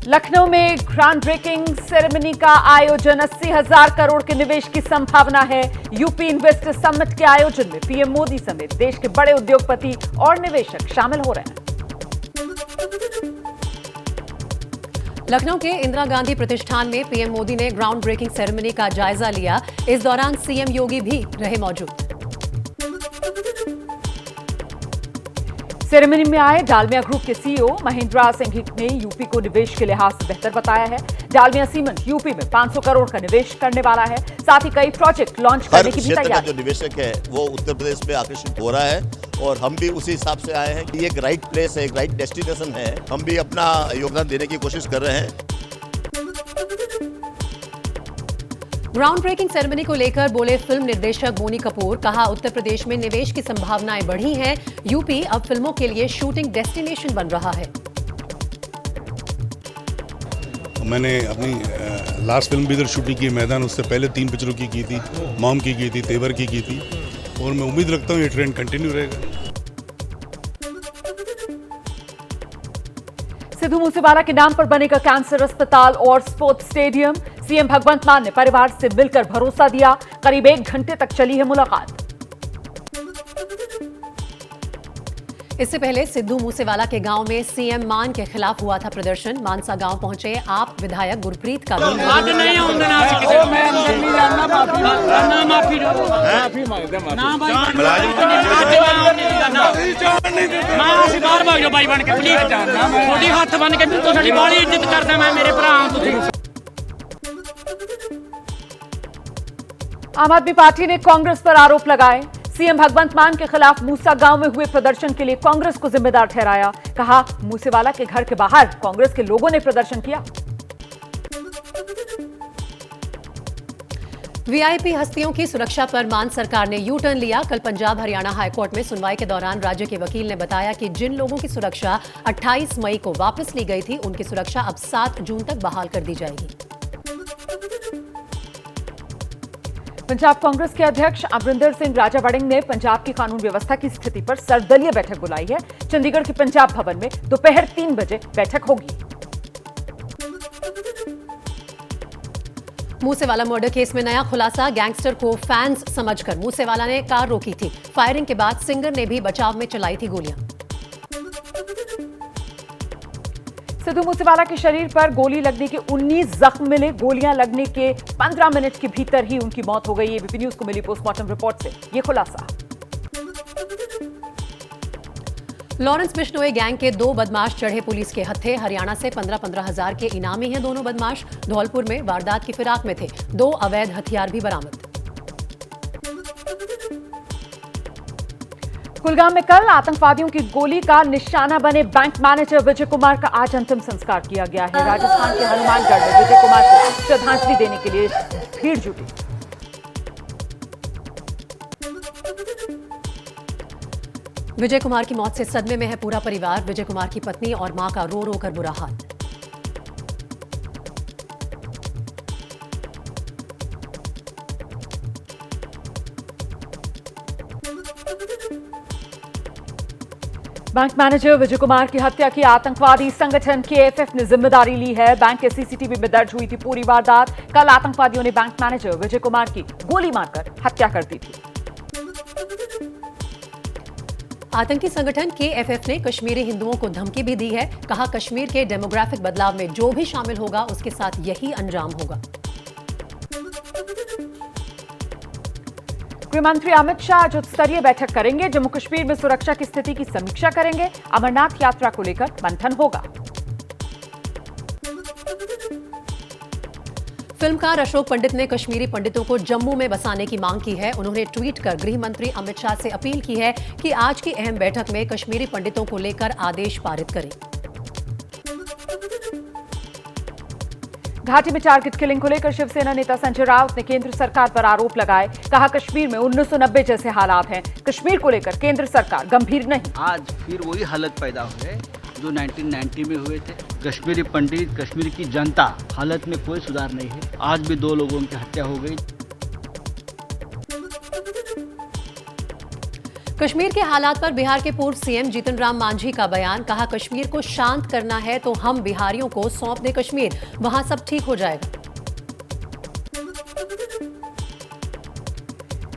लखनऊ में ground breaking ceremony का आयोजन, 80,000 करोड़ के निवेश की संभावना है। यूपी इन्वेस्ट समिट के आयोजन में पीएम मोदी समेत देश के बड़े उद्योगपति और निवेशक शामिल हो रहे हैं। लखनऊ के इंदिरा गांधी प्रतिष्ठान में पीएम मोदी ने ग्राउंड ब्रेकिंग सेरेमनी का जायजा लिया। इस दौरान सीएम योगी भी रहे मौजूद। सेरेमनी में आए डालमिया ग्रुप के सीईओ महेंद्र सिंह ने यूपी को निवेश के लिहाज से बेहतर बताया है। डालमिया सीमेंट यूपी में 500 करोड़ का निवेश करने वाला है। साथ ही कई प्रोजेक्ट लॉन्च करने की भी तैयारी। जो निवेशक है वो उत्तर प्रदेश में आकर्षित हो रहा है और हम भी उसी हिसाब से आए हैं कि ये एक राइट प्लेस है, एक राइट डेस्टिनेशन है। हम भी अपना योगदान देने की कोशिश कर रहे हैं। ग्राउंड ब्रेकिंग सेरेमनी को लेकर बोले फिल्म निर्देशक बोनी कपूर। कहा, उत्तर प्रदेश में निवेश की संभावनाएं बढ़ी हैं। यूपी अब फिल्मों के लिए शूटिंग डेस्टिनेशन बन रहा है। मैंने अपनी लास्ट फिल्म भी इधर शूटिंग की मैदान, उससे पहले 3 पिक्चरों की थी, मॉम की थी, तेवर की थी और मैं उम्मीद रखता हूँ ये ट्रेंड कंटिन्यू रहेगा। सिद्धू मूसेवाला के नाम पर बनेगा कैंसर अस्पताल और स्पोर्ट्स स्टेडियम। सीएम भगवंत मान ने परिवार से मिलकर भरोसा दिया। करीब 1 घंटे तक चली है मुलाकात। इससे पहले सिद्धू मूसेवाला के गांव में सीएम मान के खिलाफ हुआ था प्रदर्शन। मानसा गांव पहुंचे आप विधायक गुरप्रीत का आम आदमी पार्टी ने कांग्रेस पर आरोप लगाए। सीएम भगवंत मान के खिलाफ मूसा गांव में हुए प्रदर्शन के लिए कांग्रेस को जिम्मेदार ठहराया। कहा, मूसेवाला के घर के बाहर कांग्रेस के लोगों ने प्रदर्शन किया। वीआईपी हस्तियों की सुरक्षा पर मान सरकार ने यू टर्न लिया। कल पंजाब हरियाणा हाईकोर्ट में सुनवाई के दौरान राज्य के वकील ने बताया कि जिन लोगों की सुरक्षा 28 मई को वापस ली गई थी, उनकी सुरक्षा अब 7 जून तक बहाल कर दी जाएगी। पंजाब कांग्रेस के अध्यक्ष अमरिंदर सिंह राजा वड़िंग ने पंजाब की कानून व्यवस्था की स्थिति पर सर्वदलीय बैठक बुलाई है। चंडीगढ़ के पंजाब भवन में दोपहर 3 बजे बैठक होगी। मूसेवाला मर्डर केस में नया खुलासा। गैंगस्टर को फैंस समझकर मूसेवाला ने कार रोकी थी। फायरिंग के बाद सिंगर ने भी बचाव में चलाई थी गोलियां। सिद्धू मूसेवाला के शरीर पर गोली लगने के 19 जख्म मिले। गोलियां लगने के 15 मिनट के भीतर ही उनकी मौत हो गई। एबीपी न्यूज को मिली पोस्टमार्टम रिपोर्ट से ये खुलासा। लॉरेंस बिश्नोई गैंग के 2 बदमाश चढ़े पुलिस के हत्थे। हरियाणा से 15-15 हजार के इनामी हैं दोनों बदमाश। धौलपुर में वारदात की फिराक में थे। 2 अवैध हथियार भी बरामद। कुलगाम में कल आतंकवादियों की गोली का निशाना बने बैंक मैनेजर विजय कुमार का आज अंतिम संस्कार किया गया है। राजस्थान के हनुमानगढ़ में विजय कुमार को श्रद्धांजलि देने के लिए भीड़ जुटी। विजय कुमार की मौत से सदमे में है पूरा परिवार। विजय कुमार की पत्नी और मां का रो रो कर बुरा हाल। बैंक मैनेजर विजय कुमार की हत्या की आतंकवादी संगठन केएफएफ ने जिम्मेदारी ली है। बैंक के सीसीटीवी में दर्ज हुई थी पूरी वारदात। कल आतंकवादियों ने बैंक मैनेजर विजय कुमार की गोली मारकर हत्या कर दी थी। आतंकी संगठन केएफएफ ने कश्मीरी हिंदुओं को धमकी भी दी है। कहा, कश्मीर के डेमोग्राफिक बदलाव में जो भी शामिल होगा उसके साथ यही अंजाम होगा। गृह मंत्री अमित शाह आज उच्च स्तरीय बैठक करेंगे। जम्मू कश्मीर में सुरक्षा की स्थिति की समीक्षा करेंगे। अमरनाथ यात्रा को लेकर मंथन होगा। फिल्मकार अशोक पंडित ने कश्मीरी पंडितों को जम्मू में बसाने की मांग की है। उन्होंने ट्वीट कर गृह मंत्री अमित शाह से अपील की है कि आज की अहम बैठक में कश्मीरी पंडितों को लेकर आदेश पारित करें। घाटी में टारगेट किलिंग को लेकर शिवसेना नेता संजय राउत ने केंद्र सरकार पर आरोप लगाए। कहा, कश्मीर में 1990 जैसे हालात हैं। कश्मीर को लेकर केंद्र सरकार गंभीर नहीं। आज फिर वही हालत पैदा हुए जो 1990 में हुए थे। कश्मीरी पंडित, कश्मीर की जनता, हालत में कोई सुधार नहीं है। आज भी 2 लोगों की हत्या हो गई। कश्मीर के हालात पर बिहार के पूर्व सीएम जीतन राम मांझी का बयान। कहा, कश्मीर को शांत करना है तो हम बिहारियों को सौंप दें कश्मीर, वहां सब ठीक हो जाएगा।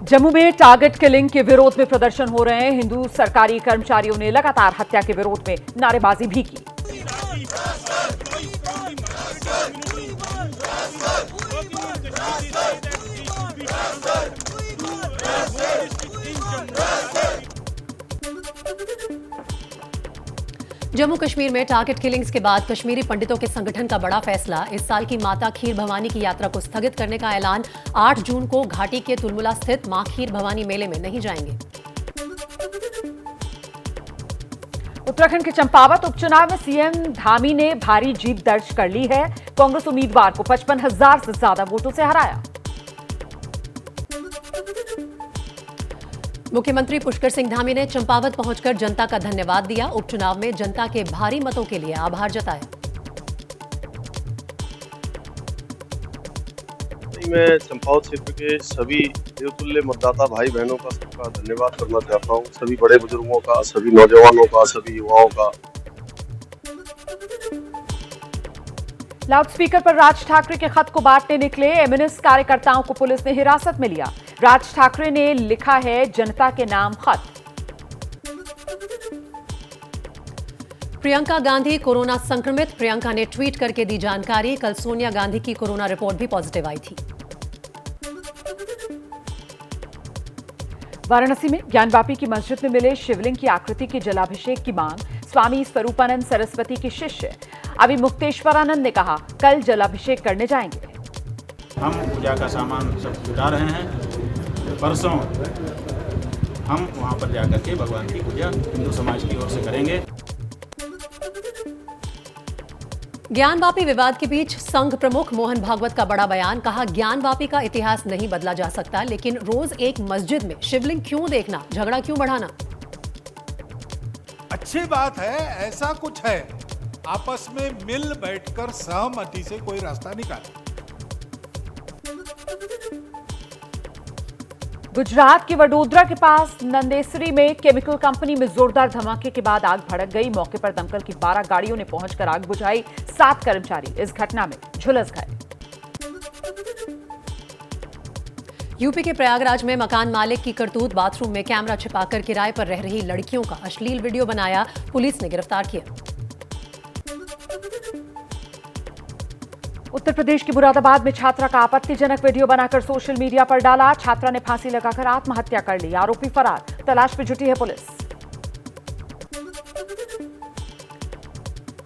जम्मू में टारगेट किलिंग के विरोध में प्रदर्शन हो रहे हैं। हिंदू सरकारी कर्मचारियों ने लगातार हत्या के विरोध में नारेबाजी भी की। जम्मू कश्मीर में टारगेट किलिंग्स के बाद कश्मीरी पंडितों के संगठन का बड़ा फैसला। इस साल की माता खीर भवानी की यात्रा को स्थगित करने का ऐलान। 8 जून को घाटी के तुलमुला स्थित मां खीर भवानी मेले में नहीं जाएंगे। उत्तराखंड के चंपावत उपचुनाव में सीएम धामी ने भारी जीत दर्ज कर ली है। कांग्रेस उम्मीदवार को 55,000 से ज्यादा वोटों से हराया। मुख्यमंत्री पुष्कर सिंह धामी ने चंपावत पहुंचकर जनता का धन्यवाद दिया। उपचुनाव में जनता के भारी मतों के लिए आभार जताया। मैं चंपावत क्षेत्र के सभी देवतुल्य मतदाता भाई बहनों का सबका धन्यवाद करना चाहता हूं। सभी बड़े बुजुर्गों का, सभी नौजवानों का, सभी युवाओं का। लाउडस्पीकर पर राज ठाकरे के खत को बांटने निकले एमएनएस कार्यकर्ताओं को पुलिस ने हिरासत में लिया। राज ठाकरे ने लिखा है जनता के नाम खत। प्रियंका गांधी कोरोना संक्रमित। प्रियंका ने ट्वीट करके दी जानकारी। कल सोनिया गांधी की कोरोना रिपोर्ट भी पॉजिटिव आई थी। वाराणसी में ज्ञानवापी की मस्जिद में मिले शिवलिंग की आकृति के जलाभिषेक की मांग। स्वामी स्वरूपानंद सरस्वती की शिष्य अभिमुक्तेश्वरानंद ने कहा, कल जलाभिषेक करने जाएंगे। हम पूजा का सामान सब जुटा रहे हैं। परसों हम वहां पर जाकर के भगवान की पूजा हिंदू समाज की ओर से करेंगे। ज्ञानवापी विवाद के बीच संघ प्रमुख मोहन भागवत का बड़ा बयान। कहा, ज्ञानवापी का इतिहास नहीं बदला जा सकता, लेकिन रोज एक मस्जिद में शिवलिंग क्यों देखना, झगड़ा क्यों बढ़ाना। अच्छी बात है, ऐसा कुछ है, आपस में मिल बैठकर सहमति से कोई रास्ता निकाले। गुजरात के वडोदरा के पास नंदेसरी में केमिकल कंपनी में जोरदार धमाके के बाद आग भड़क गई। मौके पर दमकल की 12 गाड़ियों ने पहुंचकर आग बुझाई। 7 कर्मचारी इस घटना में झुलस गए। यूपी के प्रयागराज में मकान मालिक की करतूत। बाथरूम में कैमरा छिपाकर किराए पर रह रही लड़कियों का अश्लील वीडियो बनाया। पुलिस ने गिरफ्तार किया। उत्तर प्रदेश के मुरादाबाद में छात्रा का आपत्तिजनक वीडियो बनाकर सोशल मीडिया पर डाला। छात्रा ने फांसी लगाकर आत्महत्या कर ली। आरोपी फरार, तलाश में जुटी है पुलिस।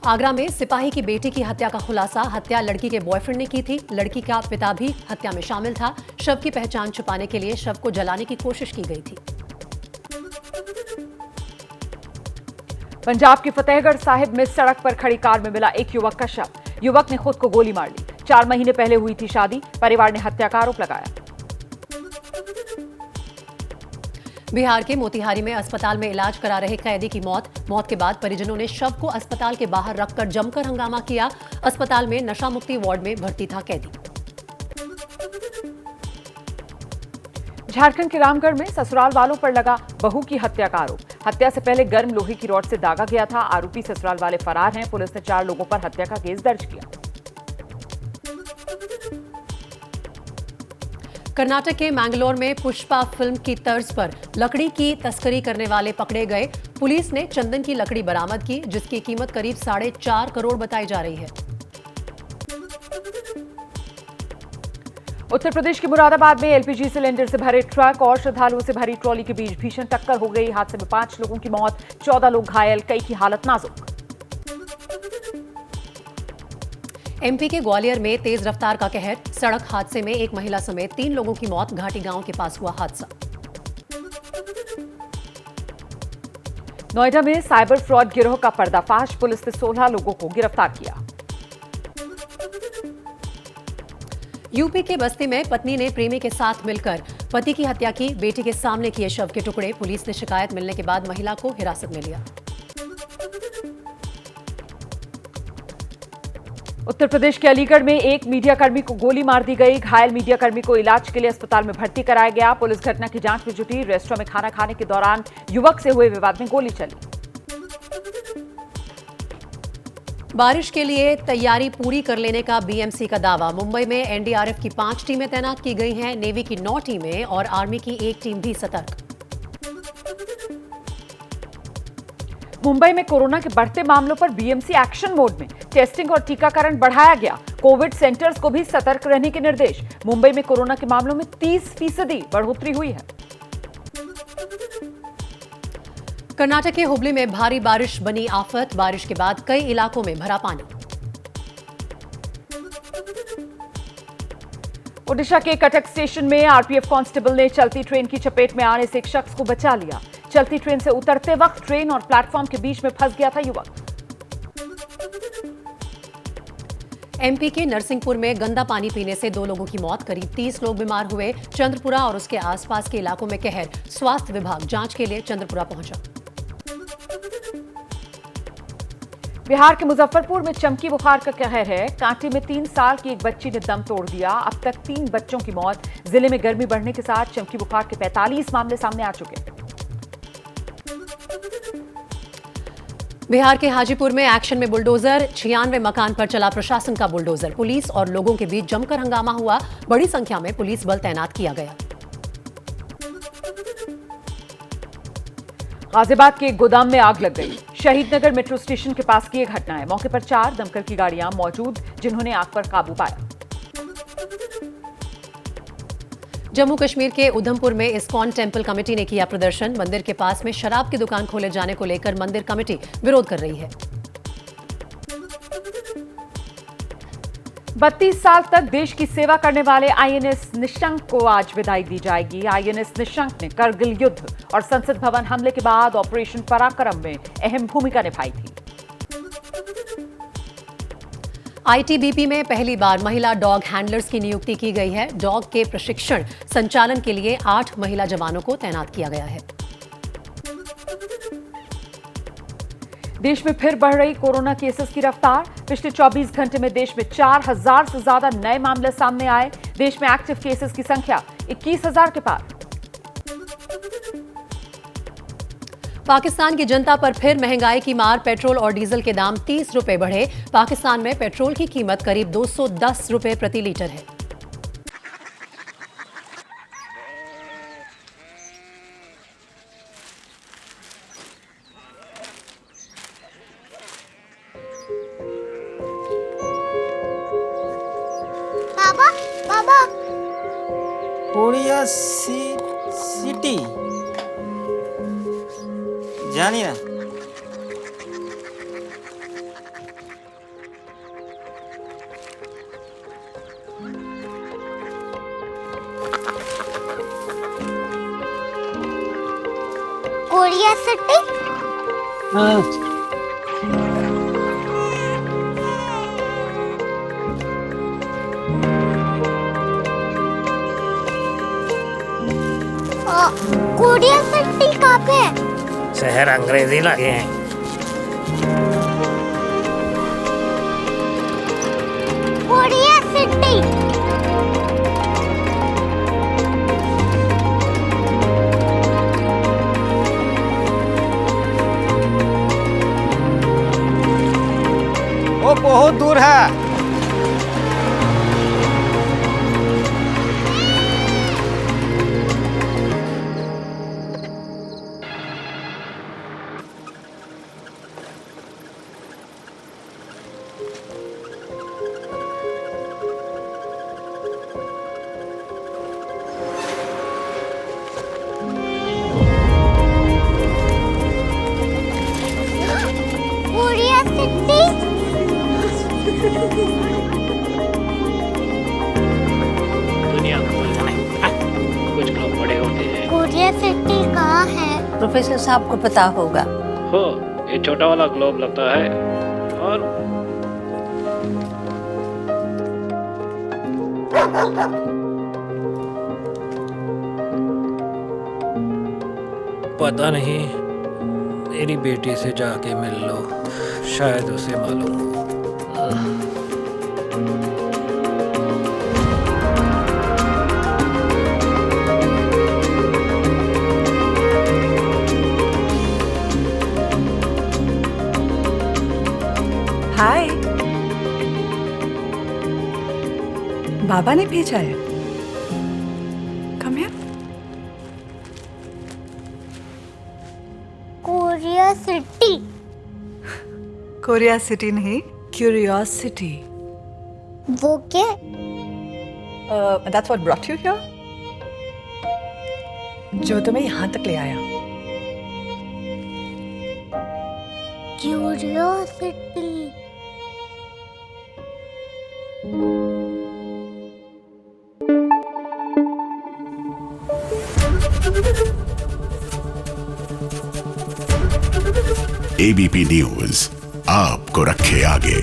आगरा में सिपाही की बेटी की हत्या का खुलासा। हत्या लड़की के बॉयफ्रेंड ने की थी। लड़की का पिता भी हत्या में शामिल था। शव की पहचान छुपाने के लिए शव को जलाने की कोशिश की गई थी। पंजाब के फतेहगढ़ साहिब में सड़क पर खड़ी कार में मिला एक युवक का शव। युवक ने खुद को गोली मार ली। 4 महीने पहले हुई थी शादी। परिवार ने हत्या का आरोप लगाया। बिहार के मोतिहारी में अस्पताल में इलाज करा रहे कैदी की मौत के बाद परिजनों ने शव को अस्पताल के बाहर रखकर जमकर हंगामा किया। अस्पताल में नशा मुक्ति वार्ड में भर्ती था कैदी। झारखंड के रामगढ़ में ससुराल वालों पर लगा बहू की हत्या का आरोप। हत्या से पहले गर्म लोहे की रॉड से दागा गया था। आरोपी ससुराल वाले फरार हैं। पुलिस ने 4 लोगों पर हत्या का केस दर्ज किया। कर्नाटक के मैंगलोर में पुष्पा फिल्म की तर्ज पर लकड़ी की तस्करी करने वाले पकड़े गए। पुलिस ने चंदन की लकड़ी बरामद की, जिसकी कीमत करीब 4.5 करोड़ बताई जा रही है। उत्तर प्रदेश के मुरादाबाद में एलपीजी सिलेंडर से भरे ट्रक और श्रद्धालुओं से भरी ट्रॉली के बीच भीषण टक्कर हो गई। हादसे में 5 लोगों की मौत, 14 लोग घायल, कई की हालत नाजुक। एमपी के ग्वालियर में तेज रफ्तार का कहर। सड़क हादसे में एक महिला समेत 3 लोगों की मौत। घाटी गांव के पास हुआ हादसा। नोएडा में साइबर फ्रॉड गिरोह का पर्दाफाश। पुलिस ने 16 लोगों को गिरफ्तार किया। यूपी के बस्ती में पत्नी ने प्रेमी के साथ मिलकर पति की हत्या की। बेटी के सामने किए शव के टुकड़े। पुलिस ने शिकायत मिलने के बाद महिला को हिरासत में लिया। उत्तर प्रदेश के अलीगढ़ में एक मीडियाकर्मी को गोली मार दी गई। घायल मीडियाकर्मी को इलाज के लिए अस्पताल में भर्ती कराया गया। पुलिस घटना की जांच में जुटी। रेस्टोरेंट में खाना खाने के दौरान युवक से हुए विवाद में गोली चली। बारिश के लिए तैयारी पूरी कर लेने का बीएमसी का दावा। मुंबई में एनडीआरएफ की 5 टीमें तैनात की गई हैं। नेवी की 9 टीमें और आर्मी की 1 टीम भी सतर्क। मुंबई में कोरोना के बढ़ते मामलों पर बीएमसी एक्शन मोड में। टेस्टिंग और टीकाकरण बढ़ाया गया। कोविड सेंटर्स को भी सतर्क रहने के निर्देश। मुंबई में कोरोना के मामलों में 30% बढ़ोतरी हुई है। कर्नाटक के हुबली में भारी बारिश बनी आफत। बारिश के बाद कई इलाकों में भरा पानी। ओडिशा के कटक स्टेशन में आरपीएफ कांस्टेबल ने चलती ट्रेन की चपेट में आने से एक शख्स को बचा लिया। चलती ट्रेन से उतरते वक्त ट्रेन और प्लेटफॉर्म के बीच में फंस गया था युवक। एमपी के नरसिंहपुर में गंदा पानी पीने से 2 लोगों की मौत। करीब 30 लोग बीमार हुए। चंद्रपुरा और उसके आसपास के इलाकों में कहर। स्वास्थ्य विभाग जांच के लिए चंद्रपुरा पहुंचा। बिहार के मुजफ्फरपुर में चमकी बुखार का कहर है। कांटी में 3 साल की एक बच्ची ने दम तोड़ दिया। अब तक 3 बच्चों की मौत। जिले में गर्मी बढ़ने के साथ चमकी बुखार के 45 मामले सामने आ चुके हैं। बिहार के हाजीपुर में एक्शन में बुलडोजर। 96 मकान पर चला प्रशासन का बुलडोजर। पुलिस और लोगों के बीच जमकर हंगामा हुआ। बड़ी संख्या में पुलिस बल तैनात किया गया। गाजियाबाद के एक गोदाम में आग लग गई। शहीद नगर मेट्रो स्टेशन के पास की यह घटना है। मौके पर 4 दमकल की गाड़ियां मौजूद, जिन्होंने आग पर काबू पाया। जम्मू कश्मीर के उधमपुर में इस्कॉन टेम्पल कमेटी ने किया प्रदर्शन। मंदिर के पास में शराब की दुकान खोले जाने को लेकर मंदिर कमेटी विरोध कर रही है। 32 साल तक देश की सेवा करने वाले आईएनएस निशंक को आज विदाई दी जाएगी। आईएनएस निशंक ने करगिल युद्ध और संसद भवन हमले के बाद ऑपरेशन पराक्रम में अहम भूमिका निभाई थी। आईटीबीपी में पहली बार महिला डॉग हैंडलर्स की नियुक्ति की गई है। डॉग के प्रशिक्षण संचालन के लिए 8 महिला जवानों को तैनात किया गया है। देश में फिर बढ़ रही कोरोना केसेस की रफ्तार। पिछले 24 घंटे में देश में 4000 से ज्यादा नए मामले सामने आए। देश में एक्टिव केसेस की संख्या 21,000 के पार। पाकिस्तान की जनता पर फिर महंगाई की मार। पेट्रोल और डीजल के दाम 30 रुपए बढ़े। पाकिस्तान में पेट्रोल की कीमत करीब 210 रुपए प्रति लीटर है। बाबा कोरिया सिटी जानी ना। कोरिया सिटी हाँ। कोरिया सिटी कहाँ पे है? शहर अंग्रेजी लगे हैं। कोरिया सिटी वो बहुत दूर है। कोरिया सिटी दुनिया को कुछ लोग बड़े होते हैं। कोरिया सिटी कहाँ है? प्रोफेसर साहब को पता होगा। हो, ये छोटा वाला ग्लोब लगता है और पता नहीं, मेरी बेटी से जाके मिल लो, शायद उसे मालूम हो। हाय। बाबा ने भेजा है। Come here. Korea city. Korea city नहीं, क्यूरियोसिटी। वो क्या? That's what brought you here? जो तुम्हें यहाँ तक ले आया। क्यूरियोसिटी। एबीपी न्यूज आपको रखे आगे।